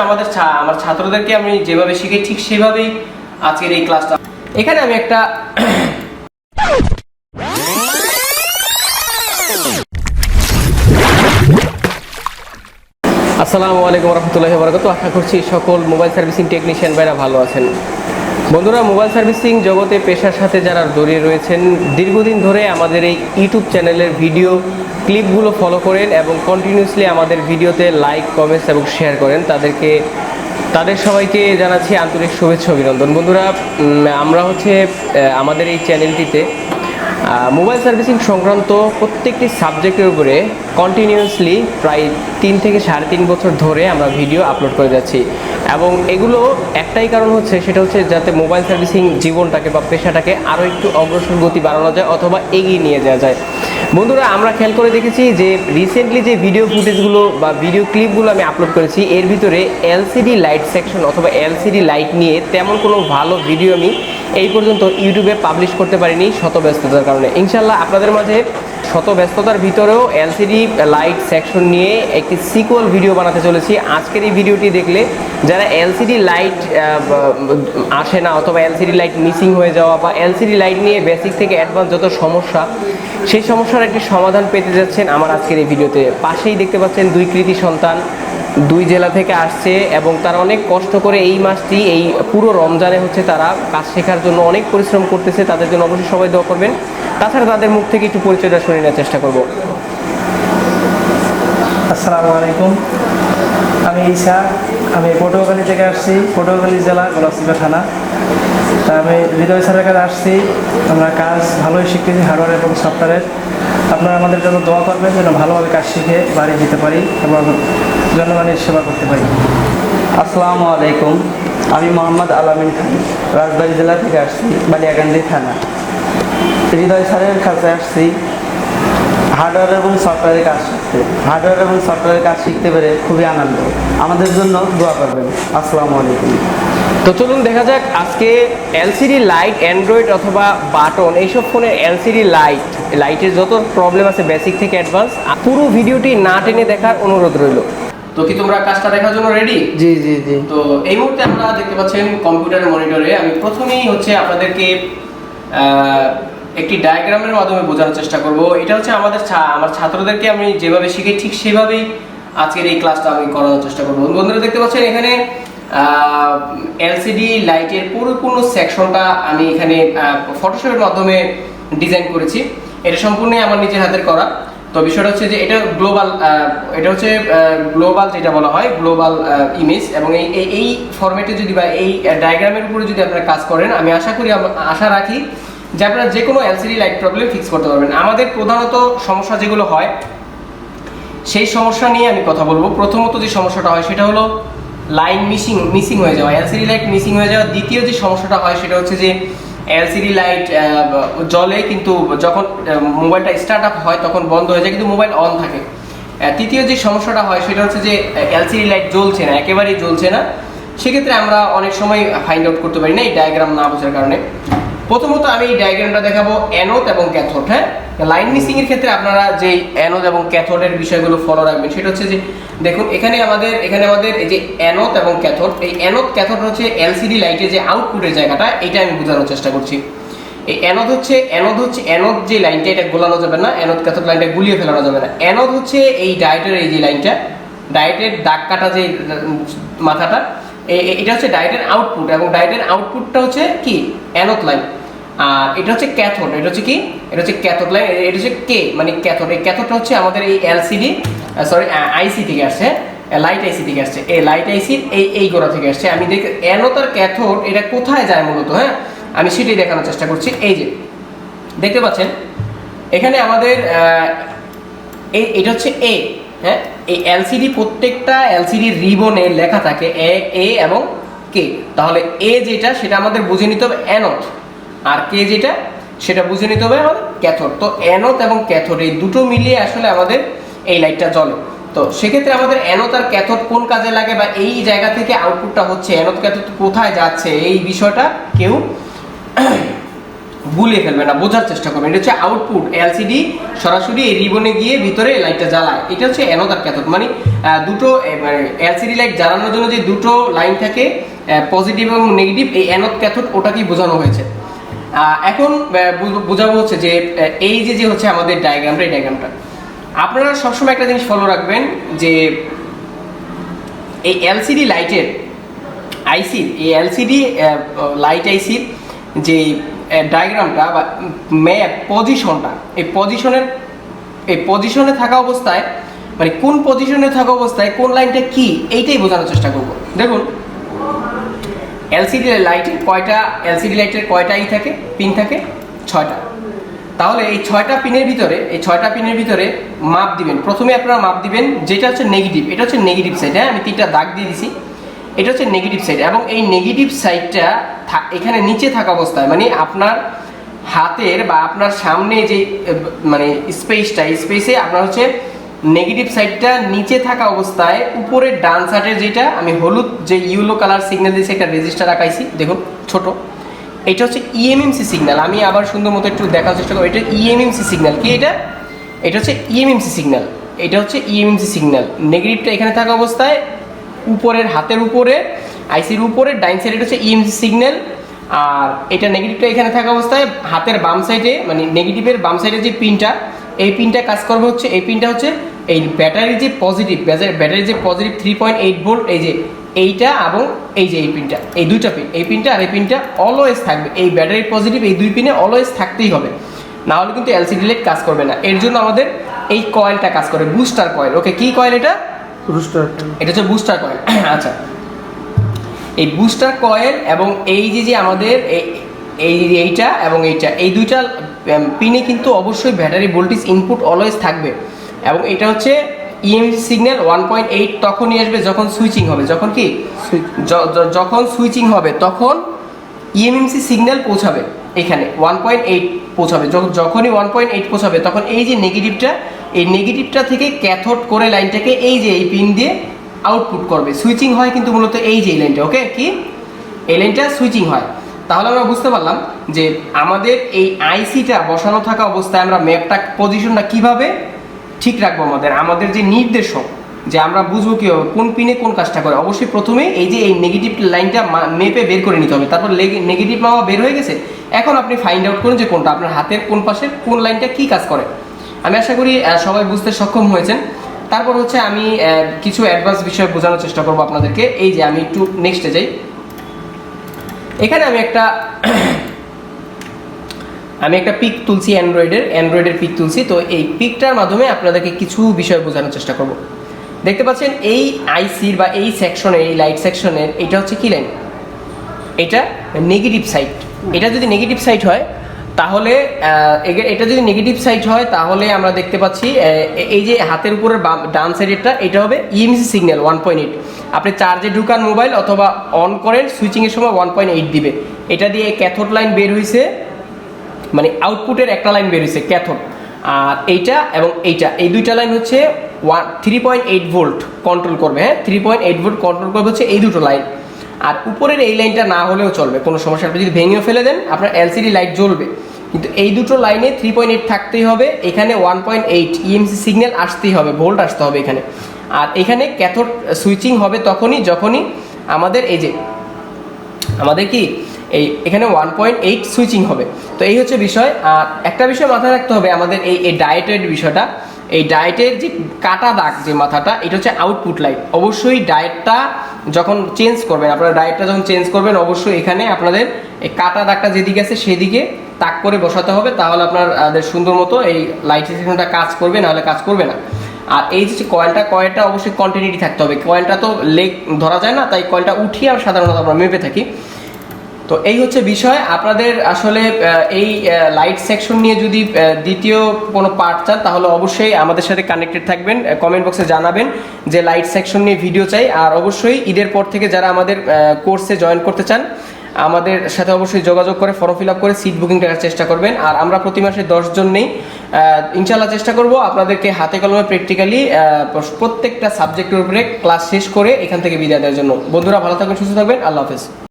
আমার ছাত্রদেরকে আমি যেভাবে শিখাই ঠিক সেভাবেই আজকের এই ক্লাসটা। এখানে আমি একটা আসসালামু আলাইকুম রহমতুল্লাহি ওয়া বারাকাতুহু। আশা করছি সকল মোবাইল সার্ভিসিং টেকনিশিয়ান ভাইরা ভালো আছেন। বন্ধুরা, মোবাইল সার্ভিসিং জগতে পেশার সাথে যারা জড়িয়ে রয়েছেন, দীর্ঘদিন ধরে আমাদের এই ইউটিউব চ্যানেলের ভিডিও ক্লিপগুলো ফলো করেন এবং কন্টিনিউয়াসলি আমাদের ভিডিওতে লাইক, কমেন্টস এবং শেয়ার করেন, তাদের সবাইকে জানাচ্ছি আন্তরিক শুভেচ্ছা অভিনন্দন। বন্ধুরা, আমরা আমাদের এই চ্যানেলটিতে মোবাইল সার্ভিসিং সংক্রান্ত প্রত্যেকটি সাবজেক্টের উপরে কন্টিনিউয়াসলি প্রায় 3 থেকে 3.5 বছর ধরে আমরা ভিডিও আপলোড করে যাচ্ছি এবং এগুলো একটাই কারণ সেটা হচ্ছে যাতে মোবাইল সার্ভিসিং জীবনটাকে বা পেশাটাকে আরও একটু অগ্রসর গতি বাড়ানো যায় অথবা এগিয়ে নিয়ে যাওয়া যায়। বন্ধুরা, আমরা খেয়াল করে দেখেছি যে রিসেন্টলি যে ভিডিও ফুটেজগুলো বা ভিডিও ক্লিপগুলো আমি আপলোড করেছি, এর ভিতরে এলসিডি লাইট সেকশন অথবা এলসিডি লাইট নিয়ে তেমন কোনো ভালো ভিডিও আমি এই পর্যন্ত ইউটিউবে পাবলিশ করতে পারিনি শত ব্যস্ততার কারণে। ইনশাল্লাহ আপনাদের মাঝে শত ব্যস্ততার ভিতরেও এলসিডি লাইট সেকশন নিয়ে একটি সিকুয়াল ভিডিও বানাতে চলেছি। আজকের এই ভিডিওটি দেখলে যারা এলসিডি লাইট আসে না অথবা এলসিডি লাইট মিসিং হয়ে যাওয়া বা এলসিডি লাইট নিয়ে বেসিক থেকে অ্যাডভান্স যত সমস্যা, সেই সমস্যার একটি সমাধান পেতে যাচ্ছেন আমার আজকের এই ভিডিওতে। পাশেই দেখতে পাচ্ছেন 2 কৃতি সন্তান 2 জেলা থেকে আসছে এবং তারা অনেক কষ্ট করে এই মাসটি, এই পুরো রমজানে তারা কাজ শেখার জন্য অনেক পরিশ্রম করতেছে। তাদের জন্য অবশ্যই সবাই দোয়া করবেন। তাছাড়া তাদের মুখ থেকে একটু পরিচয়টা শুনে নেওয়ার চেষ্টা করব। আসসালামু আলাইকুম, আমি ঈশা, আমি পটুয়াখালী থেকে আসছি, পটুয়াখালী জেলা গোলাপসিবা থানা। তা আমি হৃদয় স্যারের কাছে আসছি। আমরা কাজ ভালোই শিখতেছি, হার্ডওয়্যার এবং সফটওয়্যারের। আপনারা আমাদের জন্য দোয়া করবেন যেন ভালোভাবে কাজ শিখে বাড়ি যেতে পারি এবং জনগণের সেবা করতে পারি। আসসালামু আলাইকুম, আমি মোহাম্মদ আলামিন খান, রাজবাড়ী জেলা থেকে আসছি, বালিয়াকান্দি থানা। হৃদয় স্যারের কাছে আসছি হার্ডওয়্যার এবং সফটওয়্যারের কাজ শিখতে। হার্ডওয়্যার এবং সফটওয়্যারের কাজ শিখতে পেরে খুবই আনন্দ। আমাদের জন্য দোয়া করবেন। আসসালামু আলাইকুম। তো চলুন দেখা যাক আজকে এলসিডি লাইট, অ্যান্ড্রয়েড অথবা বাটন, এইসব ফোনের এলসিডি লাইটের যত প্রবলেম আছে বেসিক থেকে অ্যাডভান্স, পুরো ভিডিওটি না টেনে দেখার অনুরোধ রইল। তো কি তোমরা কাজটা দেখার জন্য রেডি? জি জি জি। তো এই মুহূর্তে আমরা দেখতে পাচ্ছেন কম্পিউটারের মনিটরে আমি প্রথমেই আপনাদেরকে একটি ডায়াগ্রামের মাধ্যমে বোঝানোর চেষ্টা করব। এটা আমার ছাত্রদেরকে আমি যেভাবে শিখাই ঠিক সেভাবেই আজকের এই ক্লাসটা আমি করানোর চেষ্টা করব। বন্ধুরা দেখতে পাচ্ছেন এখানে এলসিডি লাইটের পুরো সেকশনটা আমি এখানে ফটোশপের মাধ্যমে ডিজাইন করেছি। এটা সম্পূর্ণ আমার নিজের হাতের করা। তো বিষয়টা যে এটা গ্লোবাল যেটা বলা হয় গ্লোবাল ইমেজ, এবং এই ফরম্যাটে যদি বা এই ডায়াগ্রামের উপরে যদি আপনারা কাজ করেন, আমি আশা রাখি যে আপনারা যে কোনো এলসিডি লাইট প্রবলেম ফিক্স করতে পারবেন। আমাদের প্রধানত সমস্যা যেগুলো হয় সেই সমস্যা নিয়ে আমি কথা বলবো। প্রথমত যে সমস্যাটা হয় সেটা হলো লাইন মিসিং হয়ে যাওয়া, এলসিডি লাইট মিসিং হয়ে যাওয়া। দ্বিতীয় যে সমস্যাটা হয় সেটা যে এলসিডি লাইট জ্বলে কিন্তু যখন মোবাইলটা স্টার্ট আপ হয় তখন বন্ধ হয়ে যায় কিন্তু মোবাইল অন থাকে। তৃতীয় যে সমস্যাটা হয় সেটা যে এলসিডি লাইট জ্বলছে না, একেবারেই জ্বলছে না। সেক্ষেত্রে আমরা অনেক সময় ফাইন্ড আউট করতে পারি না এই ডায়াগ্রাম না বোঝার কারণে। প্রথমত আমি এই ডায়াগ্রামটা দেখাবো অ্যানোড এবং ক্যাথোড। হ্যাঁ, লাইন মিসিং এর ক্ষেত্রে আপনারা যে অ্যানোড এবং ক্যাথোডের বিষয়গুলো ফলো রাখবেন সেটা যে দেখুন এখানে আমাদের এই যে অ্যানোড এবং ক্যাথোড, এই অ্যানোড ক্যাথোড এলসিডি লাইটের যে আউটপুটের জায়গাটা, এটা আমি বোঝানোর চেষ্টা করছি। এই অ্যানোড যে লাইনটা, এটা গোলানো যাবে না, অ্যানোড ক্যাথোড লাইনটা গুলিয়ে ফেলানো যাবে না। অ্যানোড এই ডায়েটের এই যে লাইনটা, ডায়েটের দাগ কাটা যে মাথাটা, এটা ডায়েটের আউটপুট, এবং ডায়েটের আউটপুটটা কি অ্যানোড লাইন। আর এটা ক্যাথোড, এটা কি, এটা ক্যাথোড লাইন, এটা কে মানে ক্যাথোড। এই ক্যাথোডটা আমাদের এই এলসিডি আইসি থেকে আসছে, লাইট আইসি থেকে আসছে। এই লাইট আইসির এই গোড়া থেকে আসছে। আমি অ্যানোড আর ক্যাথোড এটা কোথায় যায় মূলত, হ্যাঁ আমি সেটাই দেখানোর চেষ্টা করছি। এই যে দেখতে পাচ্ছেন এখানে আমাদের এটা এ, হ্যাঁ এই এলসিডি, প্রত্যেকটা এলসিডির রিবনে লেখা থাকে এ এবং কে। তাহলে এ যেটা সেটা আমাদের বুঝে নিতে হবে অ্যানোড, আর কে যেটা সেটা বুঝে নিতে হবে আমাদের ক্যাথোড। তো অ্যানোড এবং ক্যাথোড এই দুটো মিলিয়ে আমাদের এই লাইটটা জ্বলে। তো সেক্ষেত্রে আমাদের অ্যানোড আর ক্যাথোড কোন কাজে লাগে বা এই জায়গা থেকে আউটপুটটা অ্যানোড ক্যাথোড কোথায় যাচ্ছে, এই বিষয়টা কেউ গুলিয়ে ফেলবেন না, বোঝার চেষ্টা করবেন। এটা হচ্ছে আউটপুট, এলসিডি সরাসরি এই রিবনে গিয়ে ভিতরে লাইটটা জ্বালায়। এটা হচ্ছে অ্যানোড আর ক্যাথোড, মানে দুটো এলসিডি লাইট জ্বালানোর জন্য যে দুটো লাইন থাকে পজিটিভ এবং নেগেটিভ, এই অ্যানোড ক্যাথোড ওটাকেই বোঝানো হয়েছে। এখন বোঝাবো হচ্ছে যে এই যে হচ্ছে আমাদের ডায়াগ্রামটা, এই ডায়াগ্রামটা আপনারা সবসময় একটা জিনিস ফলো রাখবেন যে এই এলসিডি লাইটের আইসির, এই এলসিডি লাইট আইসির যে ডায়াগ্রামটা বা ম্যাপ পজিশনটা, এই পজিশনে থাকা অবস্থায়, মানে কোন পজিশনে থাকা অবস্থায় কোন লাইনটা কি, এইটাই বোঝানোর চেষ্টা করব। দেখুন এলসিডি লাইটের কয়টা ই থাকে, পিন থাকে 6টা। তাহলে এই 6টা পিনের ভিতরে মাপ দিবেন। প্রথমে আপনারা মাপ দিবেন যেটা হচ্ছে নেগেটিভ, এটা হচ্ছে নেগেটিভ সাইড। হ্যাঁ, আমি 3টা দাগ দিয়ে দিছি, এটা হচ্ছে নেগেটিভ সাইড। এবং এই নেগেটিভ সাইডটা এখানে নিচে থাকা অবস্থায়, মানে আপনার হাতের বা আপনার সামনে যে মানে স্পেসে আপনার হচ্ছে নেগেটিভ সাইডটা নিচে থাকা অবস্থায় উপরের ডান সাইডের যেটা আমি হলুদ যে ইয়েলো কালার সিগন্যাল দিয়েছি, একটা রেজিস্টার আঁকাইছি দেখুন ছোট, এটা হচ্ছে ইএমএমসি সিগন্যাল। আমি আবার সুন্দর মতো একটু দেখার চেষ্টা করব। এটা ইএমএমসি সিগন্যাল। কি এটা হচ্ছে ইএমএমসি সিগন্যাল। এটা হচ্ছে ইএমএমসি সিগন্যাল। নেগেটিভটা এখানে থাকা অবস্থায় উপরের হাতের উপরে আইসির উপরে ডাইন সাইডে এটা হচ্ছে ইএমসি সিগন্যাল। আর এটা নেগেটিভটা এখানে থাকা অবস্থায় হাতের বাম সাইডে, মানে নেগেটিভের বাম সাইডে যে পিনটা, এই পিনটা কাজ করবে হচ্ছে, এই পিনটা হচ্ছে এই ব্যাটারির যে পজিটিভ 3.8 ভোল্ট, এই যে এইটা এবং এই যে এই পিনটা, এই দুইটা পিন, এই পিনটা আর এই পিনটা অলওয়েজ থাকবে। এই ব্যাটারির পজিটিভ এই দুই পিনে অলওয়েজ থাকতেই হবে, না হলে কিন্তু এলসিডি লাইট কাজ করবে না। এর জন্য আমাদের এই কয়েলটা কাজ করে, বুস্টার কয়েল। ওকে, কি কয়েল এটা? এটা হচ্ছে বুস্টার কয়েল। আচ্ছা, এই বুস্টার কয়েল এবং এই যে আমাদের এইটা এবং এইটা, এই দুইটা পিনে কিন্তু অবশ্যই ব্যাটারি ভোল্টেজ ইনপুট অলওয়েজ থাকবে। এবং এটা হচ্ছে ইএমসি সিগন্যাল 1.8 তখনই আসবে যখন সুইচিং হবে। যখন কি যখন সুইচিং হবে তখন ইএমসি সিগন্যাল পৌঁছাবে এখানে 1.8 পৌঁছাবে। যখনই 1.8 পৌঁছাবে তখন এই যে নেগেটিভটা, এই নেগেটিভটা থেকে ক্যাথোড করে লাইনটাকে এই যে এই পিন দিয়ে আউটপুট করবে। সুইচিং হয় কিন্তু মূলত এই যে এই লাইনটা, ওকে, কি এই লাইনটা সুইচিং হয়। তাহলে আমরা বুঝতে পারলাম যে আমাদের এই আইসিটা বসানো থাকা অবস্থায় আমরা ম্যাপটা পজিশনটা কিভাবে ঠিক রাখবো। আমাদের যে নির্দেশক, যে আমরা বুঝবো কি কোন পিনে কোন কাজটা করে। অবশ্যই প্রথমে এই যে এই নেগেটিভ লাইনটা মেপে বের করে নিতে হবে। তারপর নেগেটিভ মাপা বের হয়ে গেছে, এখন আপনি ফাইন্ড আউট করুন যে কোনটা আপনার হাতের কোন পাশে কোন লাইনটা কি কাজ করে। আমি আশা করি সবাই বুঝতে সক্ষম হয়েছেন। তারপর হচ্ছে আমি কিছু অ্যাডভান্স বিষয় বোঝানোর চেষ্টা করবো আপনাদেরকে। এই যে আমি একটু নেক্সটে যাই, এখানে আমি একটা পিক তুলছি, অ্যান্ড্রয়েডের পিক তুলছি। তো এই পিকটার মাধ্যমে আপনাদেরকে কিছু বিষয় বোঝানোর চেষ্টা করব। দেখতে পাচ্ছেন এই আইসির বা এই সেকশনের, এই লাইট সেকশনের এটা হচ্ছে কি লাইন, এটা নেগেটিভ সাইড। এটা যদি নেগেটিভ সাইড হয় তাহলে আমরা দেখতে পাচ্ছি এই যে হাতের উপরের ডান সাইডেরটা, এটা হবে ইএমসি সিগন্যাল 1.8। আপনি চার্জে ঢুকান মোবাইল অথবা অন করেন, সুইচিংয়ের সময় 1.8 দিবে। এটা দিয়ে ক্যাথোড লাইন বের হয়েছে, মানে আউটপুটের একটা লাইন বের হয়েছে ক্যাথোড। আর এইটা এবং এইটা, এই দুইটা লাইন হচ্ছে 3.8 ভোল্ট কন্ট্রোল করবে। হ্যাঁ, 3.8 ভোল্ট কন্ট্রোল করবে হচ্ছে এই দুটো লাইন। আর উপরের এই লাইনটা না হলেও চলবে, কোনো সমস্যা। আপনি যদি ভেঙেও ফেলে দেন আপনার এলসিডি লাইট জ্বলবে, কিন্তু এই দুটো লাইনে 3.8 থাকতেই হবে। এখানে 1.8 ইএমসি সিগন্যাল আসতেই হবে, ভোল্ট আসতে হবে এখানে। আর এখানে ক্যাথোড সুইচিং হবে যখনই আমাদের এই যে আমাদের কি এখানে 1.8 সুইচিং হবে। তো এই হচ্ছে বিষয়। আর একটা বিষয় মাথায় রাখতে হবে আমাদের এই ডায়েটের বিষয়টা। এই ডায়েটের যে কাটা দাগ যে মাথাটা, এটা হচ্ছে আউটপুট লাইট। অবশ্যই ডায়েটটা যখন চেঞ্জ করবেন, আপনারা ডায়েটটা যখন চেঞ্জ করবেন, অবশ্যই এখানে আপনাদের এই কাটা দাগটা যেদিকে আছে সেদিকে তাক করে বসাতে হবে, তাহলে আপনাদের সুন্দর মতো এই লাইট সেকশনটা কাজ করবে, নাহলে কাজ করবে না। আর এই যে কয়েলটা অবশ্যই কন্টিনিউটি থাকতে হবে। কয়েলটা তো লেগ ধরা যায় না, তাই কয়েলটা উঠিয়ে আর সাধারণত আমরা মেপে থাকি। তো এই হচ্ছে বিষয়। আপনাদের আসলে এই লাইট সেকশন নিয়ে যদি দ্বিতীয় কোনো পার্ট চান তাহলে অবশ্যই আমাদের সাথে কানেক্টেড থাকবেন, কমেন্ট বক্সে জানাবেন যে লাইট সেকশন নিয়ে ভিডিও চাই। আর অবশ্যই ঈদের পর থেকে যারা আমাদের কোর্সে জয়েন করতে চান আমাদের সাথে অবশ্যই যোগাযোগ করে ফর্ম ফিল আপ করে সিট বুকিং করার চেষ্টা করবেন। আর আমরা প্রতি মাসে 10 জন নেই, ইনশাআল্লাহ চেষ্টা করব আপনাদেরকে হাতে কলমে প্র্যাকটিক্যালি প্রত্যেকটা সাবজেক্টের উপরে ক্লাস শেষ করে এখান থেকে বিদায় দেওয়ার জন্য। বন্ধুরা ভালো থাকবেন, সুস্থ থাকবেন, আল্লাহ হাফেজ।